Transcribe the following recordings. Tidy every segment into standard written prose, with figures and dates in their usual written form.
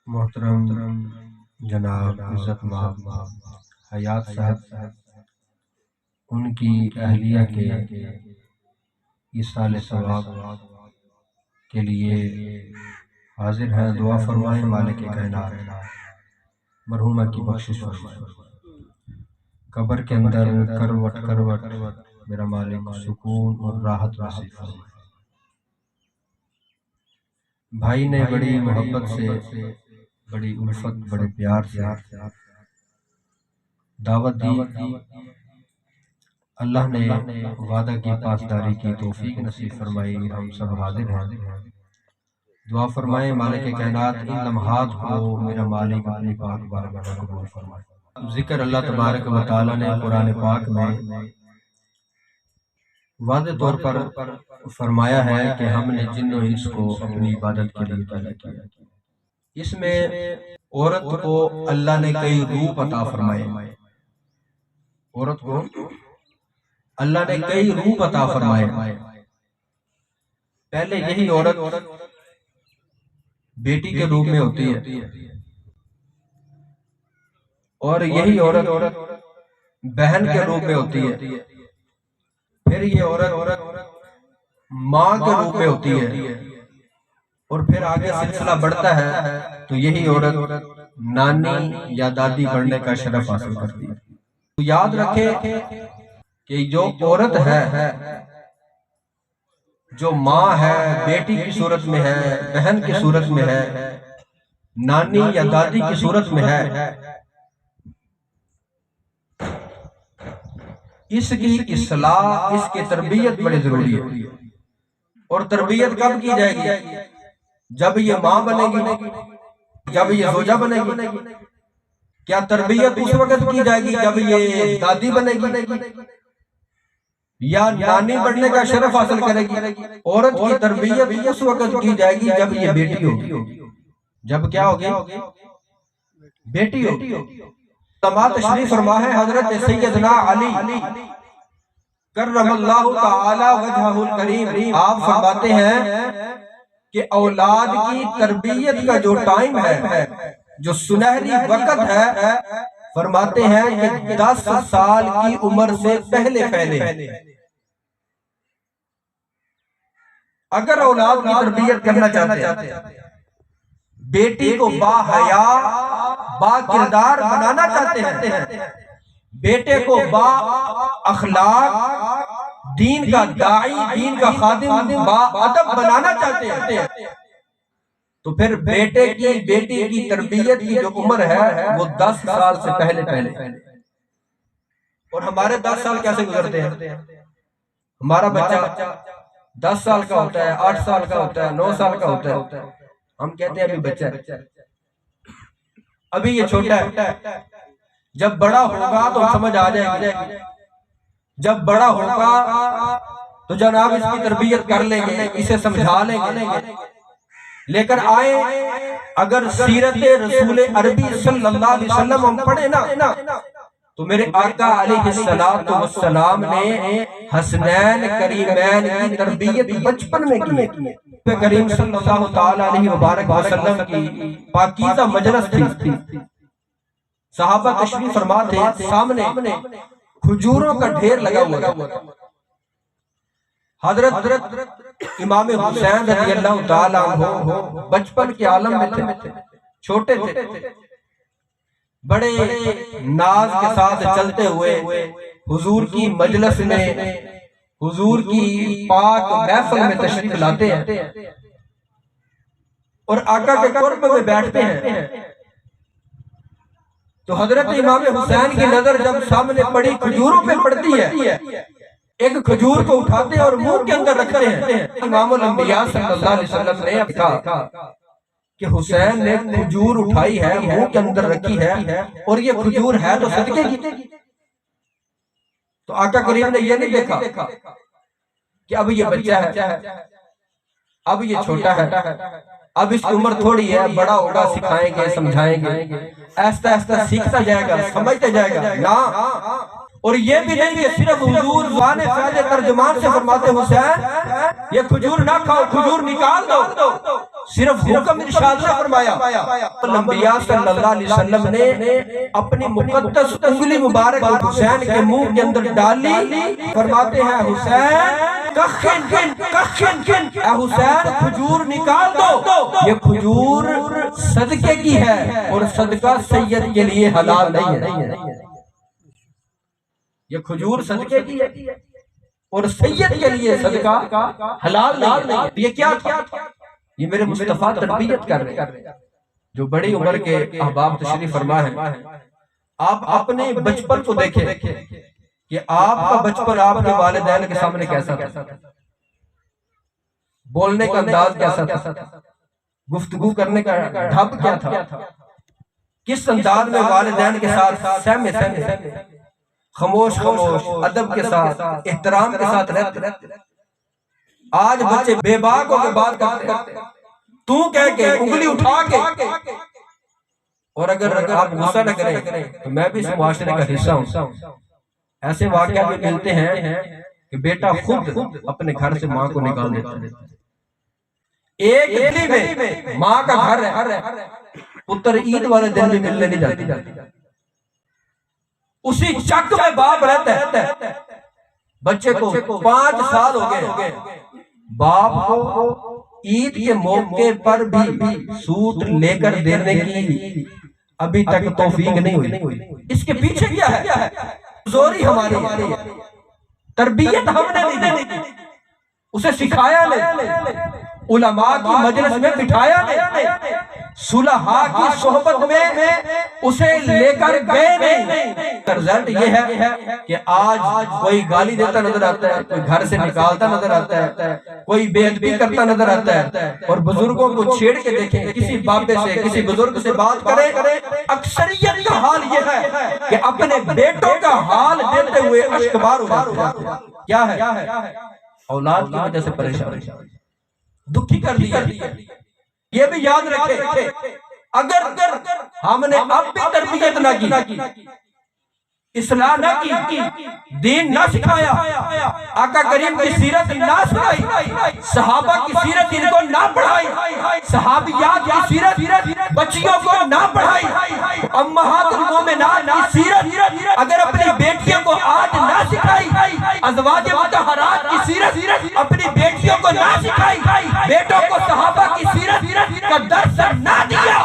محترم جناب عزت مآب حیات صاحب ان کی اہلیہ کے ایصال ثواب کے لیے حاضر ہیں۔ دعا فرمائیں مالک کائنات مرحومہ کی بخشش فرمائیں، قبر کے اندر کروٹ کروٹ میرا مالک سکون اور راحت نصیب فرمائے۔ بھائی نے بڑی محبت سے، بڑی الفت، بڑے پیار سے دعوت دی، اللہ نے وعدہ کی پاسداری کی توفیق نصیب فرمائی۔ ہم سب حاضر ہیں، دعا فرمائیں مالک کائنات ان لمحات کو میرا مالک اپنی پاک بارگاہ میں قبول فرمائے۔ ذکر اللہ تبارک و تعالی نے قرآن پاک میں واضح طور پر فرمایا ہے کہ ہم نے جن و انس کو اپنی عبادت کے لیے پیدا کیا۔ اس میں عورت کو اللہ نے کئی روپ عطا فرمائے، عورت کو اللہ نے کئی روپ عطا فرمائے۔ پہلے یہی عورت بیٹی کے روپ میں ہوتی ہے، اور یہی عورت بہن کے روپ میں ہوتی ہے، پھر یہ عورت ماں کے روپ میں ہوتی ہے، اور پھر آگے سلسلہ بڑھتا ہے تو یہی عورت نانی یا دادی بننے کا شرف حاصل کرتی ہے۔ تو یاد رکھے کہ جو عورت ہے، جو ماں ہے، بیٹی کی صورت میں ہے، بہن کی صورت میں ہے، نانی یا دادی کی صورت میں ہے، اس کی اصلاح، اس کی تربیت بڑی ضروری ہے۔ اور تربیت کب کی جائے گی؟ جب یہ ماں بنے گی، جب یہ زوجہ بنے گی۔ کیا تربیت اس وقت کی جائے گی جب یہ دادی بنے گی یا نانی بننے کا شرف حاصل کرے گی؟ عورت کی تربیت اس وقت کی جائے گی جب یہ بیٹی ہوگی۔ جب کیا ہوگی؟ بیٹی ہوگی۔ تمام تشریف فرما ہے حضرت سیدنا علی کرم اللہ تعالی وجہہ الکریم، آپ فرماتے ہیں کہ اولاد کی تربیت کا جو ٹائم ہے، جو سنہری وقت ہے، فرماتے ہیں کہ 10 سال کی عمر سے پہلے اگر اولاد کی تربیت کرنا چاہتے ہیں، بیٹی کو با حیا، با کردار بنانا چاہتے ہیں، بیٹے کو با اخلاق، دین کا داعی، دین کا خادم، با ادب بنانا چاہتے ہیں، تو پھر بیٹی کی تربیت کی جو عمر ہے وہ 10 سال سے پہلے۔ اور ہمارے 10 سال کیسے گزرتے ہیں؟ ہمارا بچہ 10 سال کا ہوتا ہے، 8 سال کا ہوتا ہے، 9 سال کا ہوتا ہے، ہم کہتے ہیں ابھی بچہ ہے، ابھی یہ چھوٹا ہے، جب بڑا ہوگا تو سمجھ آ جائے گی، جب بڑا ہوگا تو جناب اس کی تربیت کر لیں گے، اسے سمجھا لیں گے۔ لیکن آئے اگر سیرت رسول عربی صلی اللہ علیہ وسلم ہم پڑھیں نا، تو میرے آقا علیہ السلام نے حسنین کریمین کی تربیت بچپن میں کی۔ کریم صلی اللہ تعالی علیہ وبارک وسلم کی پاکیزہ مجلس تھی، صحابہ تشریف فرما تھے، سامنے کھجوروں کا ڈھیر لگا ہوا تھا۔ حضرت امام حسین رضی اللہ تعالیٰ عنہ بچپن کے عالم میں تھے، چھوٹے تھے، بڑے ناز کے ساتھ چلتے ہوئے حضور کی مجلس میں، حضور کی پاک محفل میں تشریف لاتے ہیں اور آقا کے قرب میں بیٹھتے ہیں۔ تو حضرت امام حسین کی نظر جب سامنے پڑی کھجوروں پہ پڑتی ہے، ایک کھجور کو اٹھاتے ہیں اور منہ کے اندر رکھتے ہیں۔ امام الانبیاء صلی اللہ علیہ وسلم نے کہا کہ حسین نے کھجور اٹھائی ہے، منہ کے اندر رکھی ہے، اور یہ کھجور ہے تو صدقے کی۔ تو آقا کریم نے یہ نہیں دیکھا کہ اب یہ بچہ ہے، اب یہ چھوٹا ہے، اب اس کی عمر تھوڑی ہے، بڑا ہوگا سکھائیں گے، سمجھائیں گے، ایسا ایسا سیکھتا جائے گا، سمجھتا جائے گا نا۔ اور یہ بھی نہیں کہ صرف حضور زبان فیض ترجمان سے فرماتے حسین یہ کھجور نہ کھاؤ، کھجور نکال دو، صرف حکم ارشاد نہ فرمایا، انبیاء صلی اللہ علیہ وسلم نے اپنی مقدس انگلی مبارک حسین کے منہ کے اندر ڈالی، فرماتے ہیں حسین کخن اے حسین کھجور نکال دو، یہ کھجور صدقے کی ہے اور صدقہ سید کے لیے حلال نہیں ہے، یہ کھجور صدقے کی ہے اور سید کے لیے صدقہ حلال نہیں ہے۔ یہ کیا تھا؟ یہ میرے مصطفیٰ تربیت کر رہے ہیں، جو بڑی عمر کے احباب تشریف فرما ہے۔ آپ اپنے بچپن کو دیکھیں کہ آپ کا بچپن آپ کے والدین کے سامنے کیسا تھا، بولنے کا انداز کیسا تھا، گفتگو کرنے کا ڈھب کیا تھا، کس انداز میں والدین کے ساتھ سہمے خاموش ادب کے ساتھ احترام کے ساتھ رہتے۔ آج بچے بے باک ہو کے بات کرتے، تو کہہ کے انگلی اٹھا کے، اور اگر آپ غصہ نہ کریں تو میں بھی اس معاشرے کا حصہ ہوں۔ ایسے واقعات بھی ملتے ہیں کہ بیٹا خود اپنے گھر سے ماں کو نکال دیتا ہے، ایک دلی میں ماں کا گھر ہے، پتر عید والے دن بھی ملنے نہیں جاتی، اسی چک میں باپ رہتا ہے۔ بچے کو 5 سال ہو گئے، باپ کو عید کے موقع پر بھی سوٹ لے کر دینے کی ابھی تک توفیق نہیں ہوئی۔ اس کے پیچھے کیا ہے؟ زوری ہماری ہے، تربیت ہم نے نہیں دی، اسے سکھایا نہیں، علماء کی مجلس میں بٹھایا نہیں، صلحاء کی صحبت میں اسے لے کر گئے نہیں۔ رزلٹ یہ ہے کہ آج کوئی گالی دیتا نظر آتا ہے، کوئی گھر سے نکالتا نظر آتا ہے، کوئی بے ادبی کرتا نظر آتا ہے، اور بزرگوں کو چھیڑ کے دیکھیں، کسی بابے سے کسی بزرگ سے بات کریں، اکثریت کا حال یہ ہے کہ اپنے بیٹوں کا حال دیتے ہوئے اشکبار ہو جاتے ہیں۔ کیا ہے؟ اولاد کی وجہ سے پریشان، دکھی کر دیا۔ یہ بھی یاد رکھے، اگر ہم نے اب بھی تربیت نہ کی، اصلاح نہ کی، دین نہ سکھایا، آقا کریم کی سیرت نہ سنائی، صحابہ کی سیرت ان کو نہ پڑھائی، صحابیات کی سیرت بچیوں کو نہ پڑھائی، امہات المومنات کی سیرت اگر اپنی بیٹیوں کو آج نہ سکھائی، ازواج مطہرات کی سیرت اپنی بیٹیوں کو نہ سکھائی، بیٹوں کو صحابہ کی سیرت کا درس نہ دیا،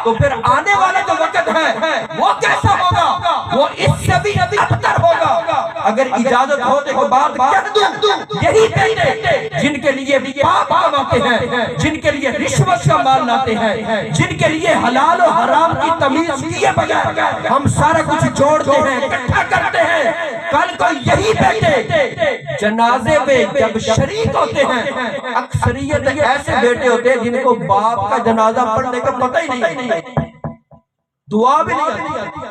تو پھر آنے والا جو وقت ہے وہ کیسا ہوگا؟ وہ اس سے بھی ابتر ہوگا۔ اگر اجازت ہو تو بات کہہ دوں، یہی بیٹے جن کے لیے پاپ کماتے ہیں، جن کے لیے رشوت کا مال لاتے ہیں، جن کے لیے حلال و حرام کی تمیز کیے بغیر ہم سارا کچھ جوڑتے ہیں، اکٹھا کرتے ہیں، کل کو یہی بیٹے جنازے میں جب شریک ہوتے ہیں، اکثریت ایسے بیٹے ہوتے ہیں جن کو باپ کا جنازہ پڑھنے کا پتہ ہی نہیں، دعا بھی نہیں آتی۔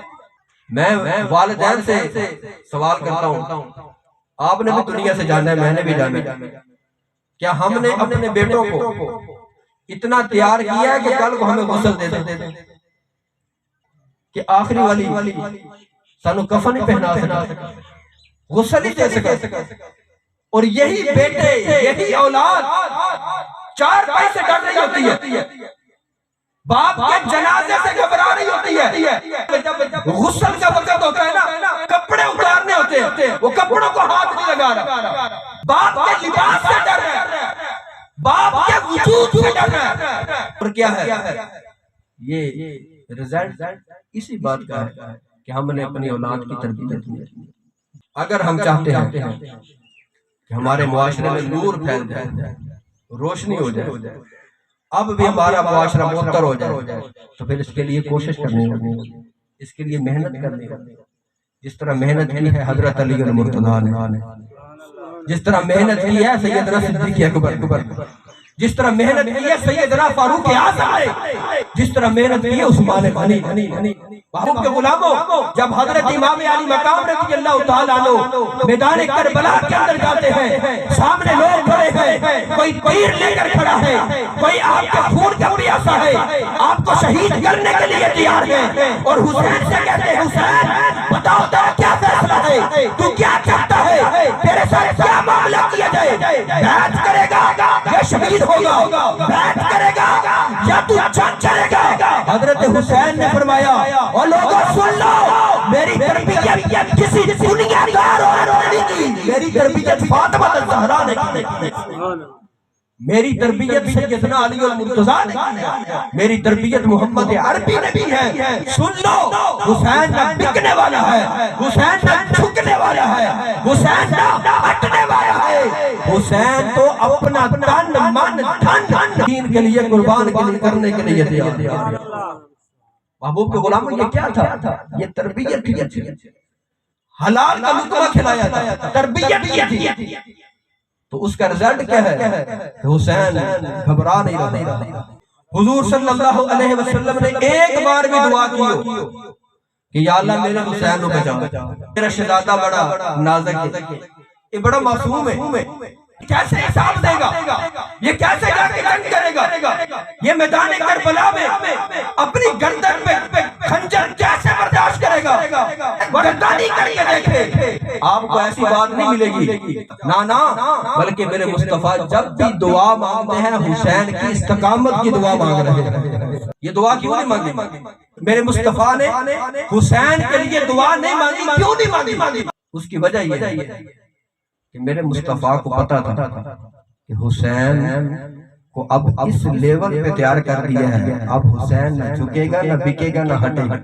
میں والدین سے سوال کرتا ہوں، آپ نے بھی دنیا سے جانا ہے، میں نے بھی جانا ہے، کیا ہم نے اپنے بیٹوں کو اتنا تیار کیا ہے کہ کل کو ہمیں غسل دے دیں، کہ آخری والی سانو کفن ہی پہنا سکا، غسل ہی دے سکا، اور یہی بیٹے یہی اولاد 4 پیسے ڈر رہی ہوتی ہے، باپ کے جنازے سے گھبرا رہی ہوتی ہے، جب غسل کا وقت ہوتا ہے نا، کپڑے اتارنے ہوتے ہیں، وہ کپڑوں کو ہاتھ نہیں لگا رہا، باپ کے لباس سے ڈر رہا ہے، باپ کے وجود سے ڈر رہا ہے، اور کیا ہے؟ یہ رزلٹ اسی بات کا ہے کہ ہم نے اپنی اولاد کی تربیت کی۔ اگر ہم چاہتے ہیں کہ ہمارے معاشرے میں نور پھیل جائے، روشنی ہو جائے، اب بھی ہمارا معاشرہ معطر ہو جائے، تو پھر اس کے لیے کوشش کرنی ہوگی، اس کے لیے محنت کرنی ہوگی، جس طرح محنت کی ہے حضرت علی المرتضیٰ نے، جس طرح محنت کی ہے سیدنا صدیق اکبر، جس طرح محنت کی ہے سیدنا فاروق اعظم نے، جس طرح محنت کی ہے عثمان غنی۔ محبوب کے غلاموں، جب حضرت امام علی مقام رضی اللہ تعالیٰ عنہ میدان کربلا کے اندر جاتے ہیں، سامنے لوگ کھڑے ہیں، کوئی تیر لے کر کھڑا ہے، کوئی آپ کے خون کا پیاسا ہے، آپ کو شہید کرنے کے لیے تیار ہے، اور حسین سے کہتے ہیں حسین بتاؤ تیرا کیا فیصلہ ہے، تو کیا چاہتا ہے، تیرے ساتھ کیا معاملہ کیا جائے، بیعت کرے گا یا شہید ہوگا، بیعت کرے گا یا تو جنگ کرے گا؟ حضرت حسین نے فرمایا اور لوگوں سن لو، میری تربیت کسی دنیا دار عورت نے کی، میری تربیت فاطمہ الزہرا نے کی، میری تربیت سیدنا علی المرتضیٰ نے کی، میری تربیت محمد عربی نے بھی ہے۔ سن لو، حسین نہ بکنے والا ہے، حسین نہ جھکنے والا ہے، حسین نہ ہٹنے والا ہے، حسین تو اپنا تن من دھن دین کے لیے قربان کرنے کے لیے تیار ہے۔ محبوب کے غلاموں یہ کیا تھا؟ یہ تربیت تھی، حلال کا لقمہ کھلایا تھا، تربیت کی تھی۔ تو اس کا رزلٹ کیا ہے کہ حسین گھبرا نہیں رہا۔ حضور صلی اللہ علیہ وسلم نے ایک بار بھی دعا کی کہ یا اللہ میرے حسین کو بچا، میرا شہزادہ بڑا نازک ہے، یہ بڑا معصوم ہے، کیسے حساب دے گا، یہ کیسے جا کے جنگ کرے گا، یہ میدان کربلا میں اپنی گردن پہ خنجر کیسے برداشت کرے گا؟ گردانی کر کے دیکھے، آپ کو ایسی بات نہیں ملے گی، نا بلکہ میرے مصطفیٰ جب بھی دعا مانگتے ہیں حسین کی استقامت کی دعا مانگ رہے ہیں۔ یہ دعا کیوں نہیں مانگی؟ میرے مصطفیٰ نے حسین کے لیے دعا نہیں مانگی، کیوں نہیں مانگی؟ اس کی وجہ یہ ہے کہ میرے مصطفیٰ کو پتا تھا کہ حسین کو اب اس لیول پہ تیار کر دیا ہے، اب حسین نہ جھکے گا، نہ بکے گا، نہ ہٹے گا۔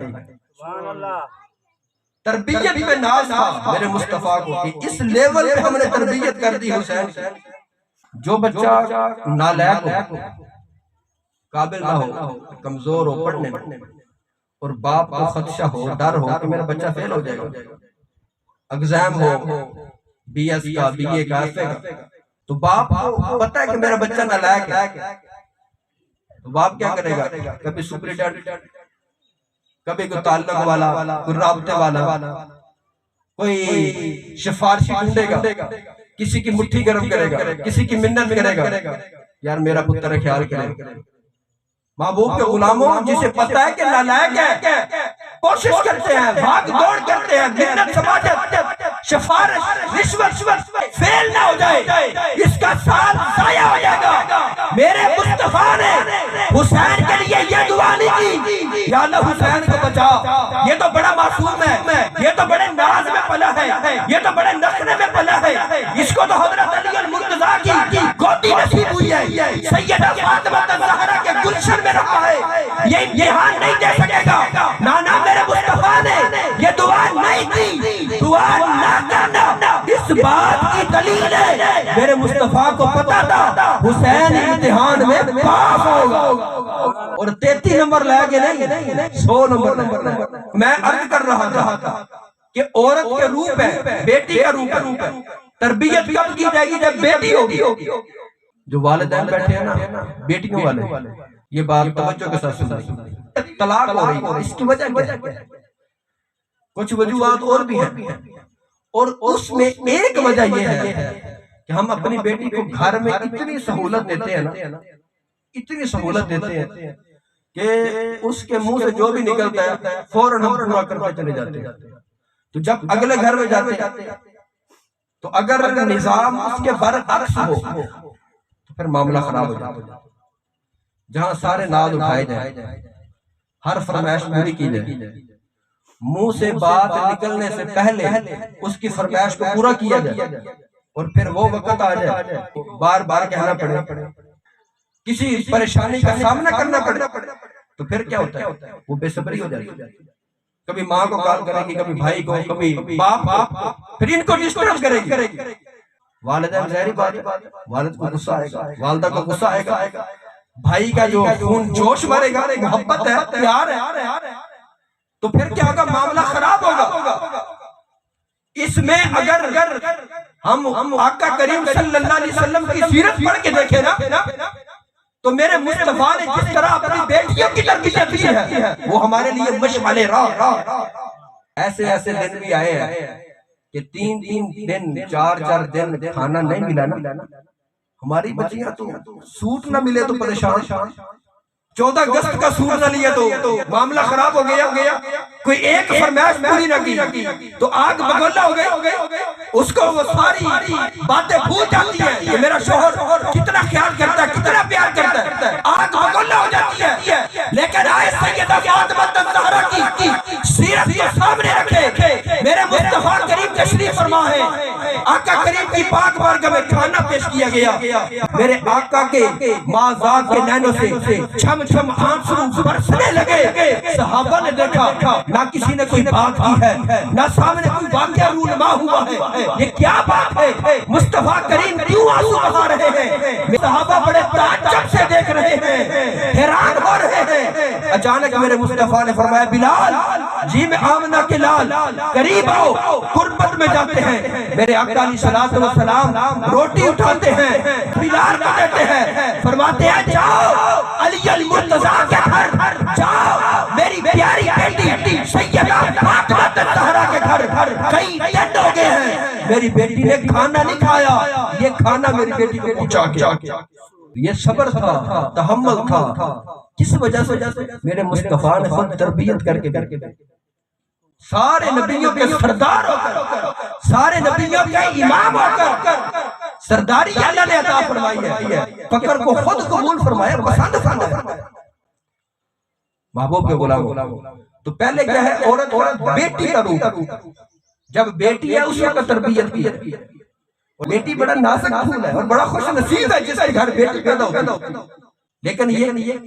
تربیت پہ ناز تھا میرے مصطفیٰ کو کہ اس لیول پہ ہم نے تربیت کر دی حسین۔ جو بچہ نالائق ہو، قابل نہ ہو، کمزور ہو پڑھنے میں، اور باپ کو خدشہ ہو، ڈر ہو کہ میرا بچہ فیل ہو جائے گا، ایگزام ہو بی ایس کا، بی اے کا، ایف اے کا، تو باپ کو پتہ ہے کہ میرا بچہ نالائق ہے، تو باپ کیا کرے گا؟ کبھی سپریٹینڈنٹ، کبھی کوئی تعلق والا، کوئی رابطے والا، کوئی سفارشی ڈھونڈے گا، کسی کی مٹھی گرم کرے گا، کسی کی منت کرے گا، یار میرا پتر خیال کرے۔ محبوب کے غلاموں، جسے پتہ ہے کہ نالائق ہے، کوشش کرتے ہیں، بھاگ دوڑ کرتے ہیں، منت سماجت، سفارش، رشوت فیل نہ ہو جائے، اس کا سال ضائع ہو جائے گا۔ میرے مصطفیٰ نے حسین کے لیے یہ دعا نہیں کی یا اللہ حسین کو بچا، یہ تو بڑا معصوم ہے، یہ تو بڑے ناز میں پلا ہے، یہ تو بڑے نخرے میں پلا ہے، اس کو تو حضرت علی المرتضیٰ کی گودی نصیب ہوئی ہے، سیدہ فاطمہ الزہرا کے گلشن میں رکھا ہے، یہ امتحان نہیں دے سکے گا۔ نانا میرے مصطفیٰ نے یہ دعا نہیں کی، دعا نہ کرنا اس بات کی دلیل ہے میرے مصطفیٰ کو پتا تھا حسین امتحان میں پاس ہوگا، اور 33 نمبر لے کے نہیں 100 نمبر۔ میں عرض کر رہا تھا کہ عورت کے روپ ہے، بیٹی کا روپ ہے، تربیت کب کی جائے گی؟ جب بیٹی ہوگی۔ جو والدین بیٹھے ہیں نا بیٹیوں والے، یہ بات توجہ کے ساتھ سنیں، طلاق ہو رہی ہے، اس کی وجہ کیا ہے؟ کچھ وجوہات اور بھی ہیں، اور اس میں ایک وجہ یہ ہے کہ ہم اپنی بیٹی کو گھر میں اتنی سہولت دیتے ہیں نا، اتنی سہولت دیتے ہیں کہ اس کے منہ سے جو بھی نکلتا ہے فوراً ہم پورا کرتے چلے جاتے ہیں۔ تو جب اگلے گھر میں جاتے ہیں تو اگر نظام اس کے برعکس ہو تو پھر معاملہ خراب ہو جاتا ہے۔ جہاں سارے ناز اٹھائے جائیں، ہر فرمائش پوری کی جائے، منہ سے بات نکلنے سے پہلے اس کی فرمائش کو پورا کیا جائے، اور پھر وہ وقت آ جائے بار بار کہنا پڑے، کسی پریشانی کا سامنا کرنا پڑے، تو پھر کیا ہوتا ہے؟ وہ بے صبری ہو جاتی ہے، کبھی ماں کو کال کرے گی، کبھی بھائی کو، کبھی باپ کو، پھر ان کو ڈسٹرب کرے گی۔ والدین ظاہری بات ہے، والد کو غصہ آئے گا، والدہ کو غصہ آئے گا، بھائی کا جو خون جوش مرے گا، محبت ہے، پیار ہے، تو پھر کیا ہوگا؟ معاملہ خراب ہوگا۔ اس میں اگر ہم آقا کریم صلی اللہ علیہ وسلم کی سیرت پڑھ کے دیکھیں نا، تو میرے مصطفیٰ نے جس طرح اپنی بیٹیوں کی تربیت کی ہے وہ ہمارے لیے مشعل راہ۔ ایسے ایسے دن بھی آئے ہیں کہ 3 دن 4 دن کھانا نہیں ملا نا، ہماری بچیاں تو سوٹ نہ ملے تو پریشان، 14 اگست کا سوٹ نہ لیا تو معاملہ خراب ہو گیا، کوئی ایک فرمائش پوری نہ کی تو آگ بگولا ہو گئی، اس کو وہ ساری باتیں بھول جاتی ہیں، یہ میرا شوہر کتنا خیال کرتا ہے، کتنا پیار کرتا ہے، آگ بگولا ہو جاتی ہے۔ لیکن آئے سیدہ فاطمہ الزہرا کی سیرت کو سامنے رکھے، میرے مصطفیٰ کریم تشریف فرما ہے، آقا کریم کی پاک بارگاہ میں کھانا پیش کیا گیا، میرے آقا کے مازاد کے نینوں سے چھم چھم آنسو برسنے لگے، صحابہ نے دیکھا نہ کسی نے کوئی بات کی ہے، نہ سامنے کوئی واقعہ رونما ہوا ہے، یہ کیا بات ہے، مصطفیٰ کریم کیوں آنسو بہا رہے ہیں؟ صحابہ بڑے تعجب سے دیکھ رہے ہیں، حیران ہو رہے ہیں۔ اچانک میرے مصطفیٰ نے فرمایا بلال جی میں آمنہ کے لال قریب آؤ، قربت میں جاتے ہیں۔ میرے آقا علیہ السلام روٹی اٹھاتے ہیں، بلال کو دیتے ہیں، فرماتے ہیں جاؤ علی المرتضیٰ کے گھر جاؤ، میری پیاری بیٹی سیدہ فاطمہ الزہرا کے گھر کئی دن ہو گئے ہیں، میری بیٹی نے کھانا نہیں کھایا، یہ کھانا میری بیٹی کو پہنچا کے، یہ صبر تھا، تحمل تھا، کس وجہ سے میرے مصطفیٰ نے خود تربیت کر کے سارے نبیوں کے سردار ہو کر، سارے نبیوں کے امام ہو کر سرداری اللہ نے عطا فرمائی ہے، فقر کو خود قبول فرمایا، پسند فرمایا، محبوب کے غلام۔ تو پہلے کیا ہے، عورت بیٹی کا روح، جب بیٹی ہے اس وقت تربیت کی ہے، بیٹی بڑا نازک پھول ہے اور بڑا خوش نصیب ہے جس کے گھر بیٹی پیدا ہوتی، لیکن یہ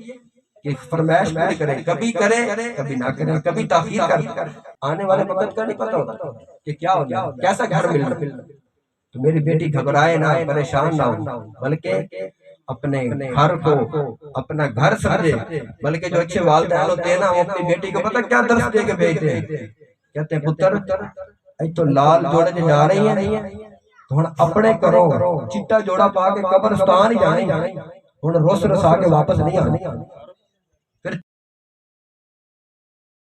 کہ فرمائش پوری کرے، کبھی کرے کبھی نہ کرے، کبھی تاخیر کر، آنے والے وقت کا نہیں پتہ ہوتا کہ کیا ہو جائے، کیسا گھر ملنا۔ تو میری بیٹی گھبرائے نہ، پریشان نہ ہو، بلکہ اپنے گھر کو اپنا گھر سمجھے، بلکہ جو اچھے والدین ہوتے ہیں نا وہ اپنی بیٹی کو پتہ کیا درس دے کے بھیجتے ہیں، کہتے ہیں پتر ای تو لال جوڑے جو جا رہی ہیں تو ہن اپنے کرو، چٹا جوڑا پا کے قبرستان ہی جانے، ہن روس رسا کے واپس نہیں آنے۔